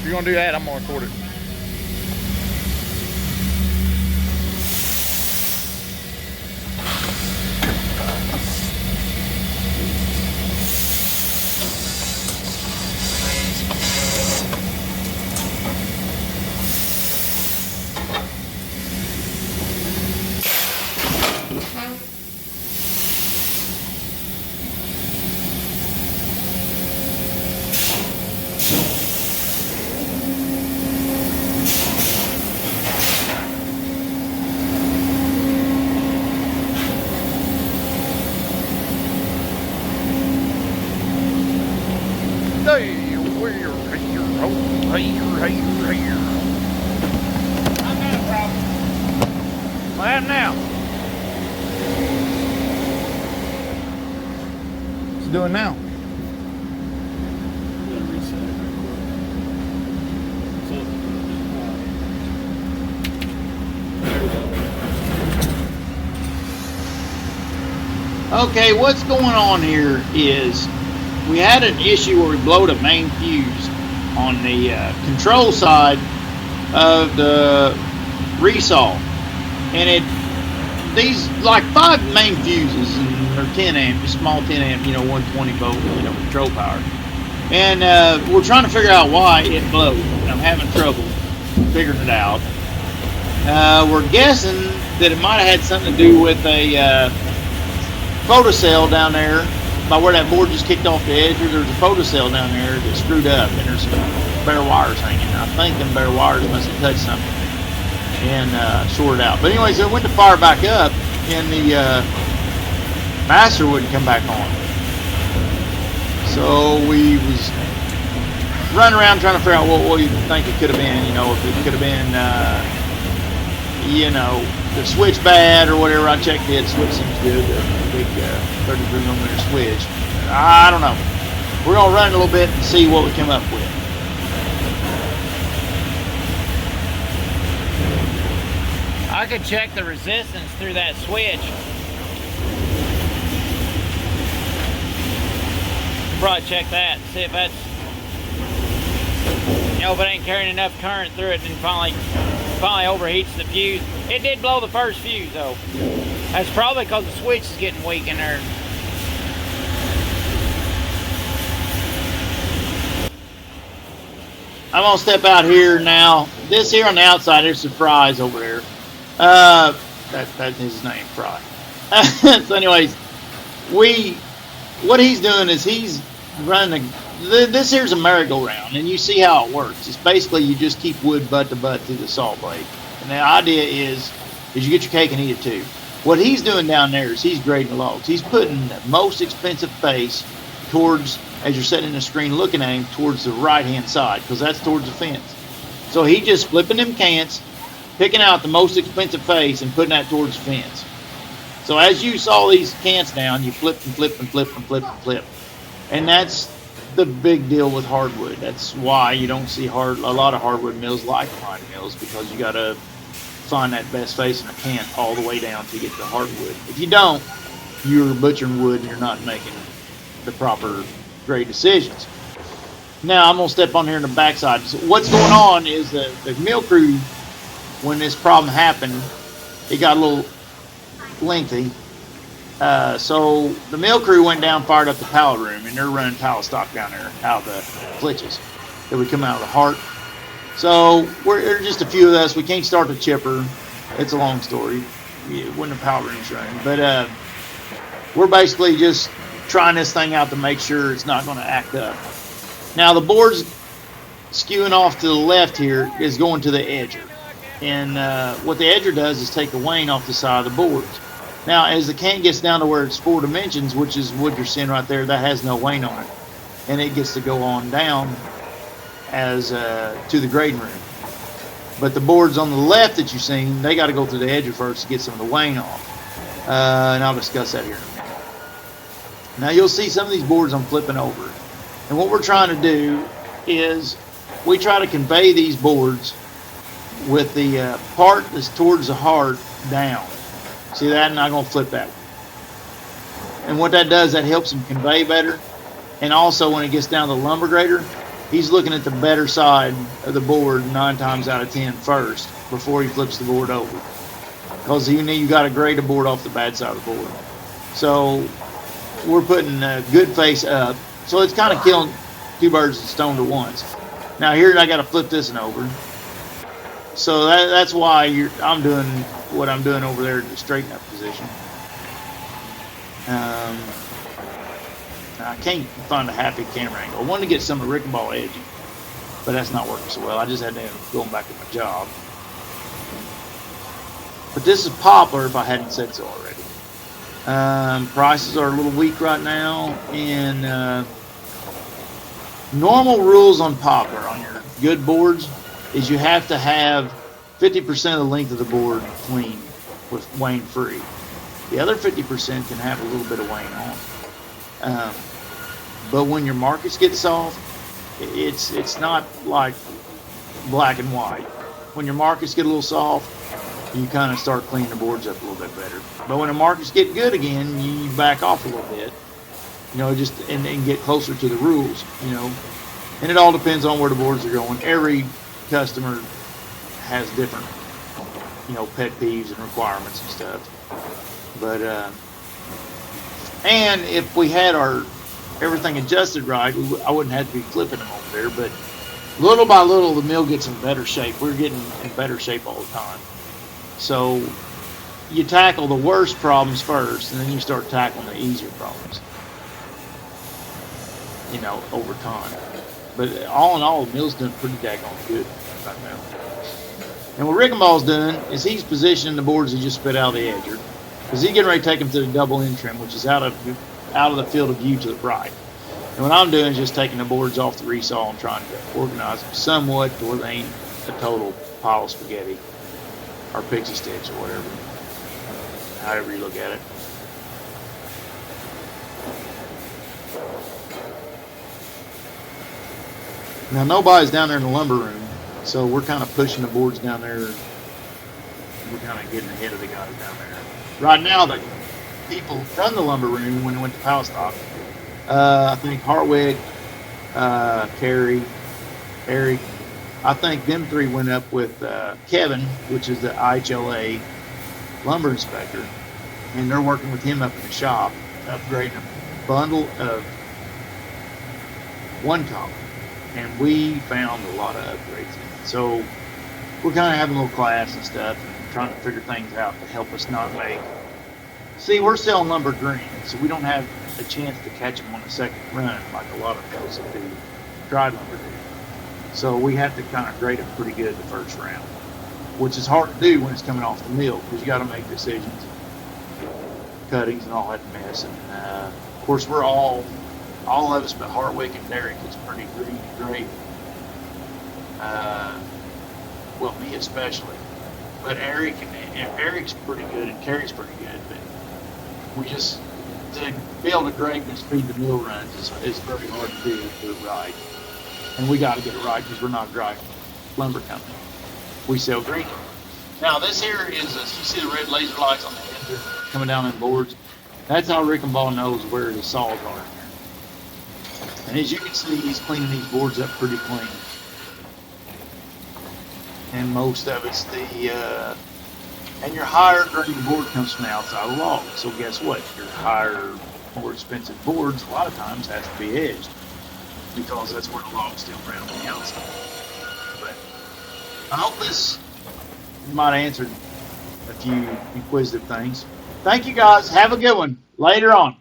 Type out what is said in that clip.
you're gonna do that, I'm gonna record it. I've got a problem. What happened now? What's it doing now? I'm gonna reset it real quick. So, okay, what's going on here is we had an issue where we blowed a main fuse on the control side of the resaw, and these like 5 main fuses, and they're 10 amp, just small 10 amp, 120 volt, control power, and we're trying to figure out why it blows. And I'm having trouble figuring it out. We're guessing that it might have had something to do with a photocell down there by where that board just kicked off the edge. There's a photocell down there that screwed up, and there's some bare wires hanging. I think them bare wires must have touched something and shorted out. But anyways, it went to fire back up, and the master wouldn't come back on. So we was running around trying to figure out what we think it could have been. If it could have been, the switch bad or whatever. I checked it. Switch seems good. The big 33 millimeter switch. I don't know. We're gonna run it a little bit and see what we come up with. I could check the resistance through that switch. Probably check that, see if that's, if it ain't carrying enough current through it and finally overheats the fuse. It did blow the first fuse though. That's probably because the switch is getting weak in there. I'm gonna step out here now. This here on the outside, there's some fries over there. That's his name, Fry. So anyways, what he's doing is he's running this here's a merry-go-round, and you see how it works. It's basically you just keep wood butt to butt through the saw blade. And the idea is you get your cake and eat it too. What he's doing down there is he's grading logs. He's putting the most expensive face towards, as you're sitting in the screen looking at him, towards the right-hand side, because that's towards the fence. So he just flipping them cants, picking out the most expensive face and putting that towards the fence. So as you saw these cants down, you flip and flip and flip and flip and flip. And that's the big deal with hardwood. That's why you don't see a lot of hardwood mills like pine mills, because you got to find that best face in a cant all the way down to get to hardwood. If you don't, you're butchering wood and you're not making the proper grade decisions. Now I'm going to step on here in the backside. So what's going on is the mill crew, when this problem happened, it got a little lengthy. So the mill crew went down, fired up the pallet room, and they're running pallet stock down there out of the flitches that would come out of the heart. So there's just a few of us. We can't start the chipper. It's a long story when the pallet room's running. But we're basically just trying this thing out to make sure it's not going to act up. Now the board's skewing off to the left here is going to the edger. And what the edger does is take the wane off the side of the boards. Now, as the can gets down to where it's 4 dimensions, which is what you're seeing right there, that has no wane on it. And it gets to go on down as to the grading room. But the boards on the left that you've seen, they got to go through the edger first to get some of the wane off. And I'll discuss that here in a minute. Now, you'll see some of these boards I'm flipping over. And what we're trying to do is we try to convey these boards with the part that's towards the heart down. See that? And I'm going to flip that one. And what that does, that helps them convey better. And also when it gets down to the lumber grader, he's looking at the better side of the board 9 times out of 10 first before he flips the board over. Because you got to grade a board off the bad side of the board. So we're putting a good face up. So it's kind of killing 2 birds with a stone at once. Now here I got to flip this one over. So that's why I'm doing what I'm doing over there to straighten up position. I can't find a happy camera angle. I wanted to get some of Rick and Ball edging, but that's not working so well. I just had to end up going back to my job. But this is Poplar, if I hadn't said so already. Prices are a little weak right now, and normal rules on Poplar on your good boards is you have to have 50% of the length of the board clean with wane free. The other 50% can have a little bit of wane on. But when your markets get soft, it's not like black and white. When your markets get a little soft, you kind of start cleaning the boards up a little bit better. But when the markets get good again, you back off a little bit, just and get closer to the rules, And it all depends on where the boards are going. Every customer has different, pet peeves and requirements and stuff. But and if we had everything adjusted right, I wouldn't have to be flipping them over there. But little by little, the mill gets in better shape. We're getting in better shape all the time. So you tackle the worst problems first, and then you start tackling the easier problems, over time. But all in all, the mill's doing pretty daggone good right now. And what Rick and Ball's doing is he's positioning the boards he just spit out of the edger, because he's getting ready to take them to the double end trim, which is out of the field of view to the right. And what I'm doing is just taking the boards off the resaw and trying to organize them somewhat to where they ain't a total pile of spaghetti or pixie sticks or whatever, however you look at it. Now nobody's down there in the lumber room, so we're kind of pushing the boards down there. We're kind of getting ahead of the guys down there. Right now, the people run the lumber room when they went to Power Stop. I think Hartwig, Carrie, Eric, I think them 3 went up with Kevin, which is the IHLA lumber inspector, and they're working with him up in the shop, upgrading a bundle of one column. And we found a lot of upgrades in it. So we're kind of having a little class and stuff and trying to figure things out to help us not make. See, we're selling lumber green, so we don't have a chance to catch them on the second run like a lot of folks that do dried lumber do. So we have to kind of grade them pretty good the first round, which is hard to do when it's coming off the mill because you got to make decisions, cuttings and all that mess. And of course, we're all of us but Hartwick and Derek is pretty green and great. Well, me especially. But Eric's pretty good and Carrie's pretty good. But we just, to be able to grade and speed the mill runs is very hard to do it right. And we got to get it right because we're not a dry lumber company. We sell green. Now this here is, you see the red laser lights on the end here coming down in boards. That's how Rick and Ball knows where the saws are. And as you can see, he's cleaning these boards up pretty clean. And most of it's and your higher grade board comes from the outside of the log. So guess what? Your higher, more expensive boards a lot of times has to be edged because that's where the log's still around on the outside. But I hope this might have answered a few inquisitive things. Thank you guys. Have a good one. Later on.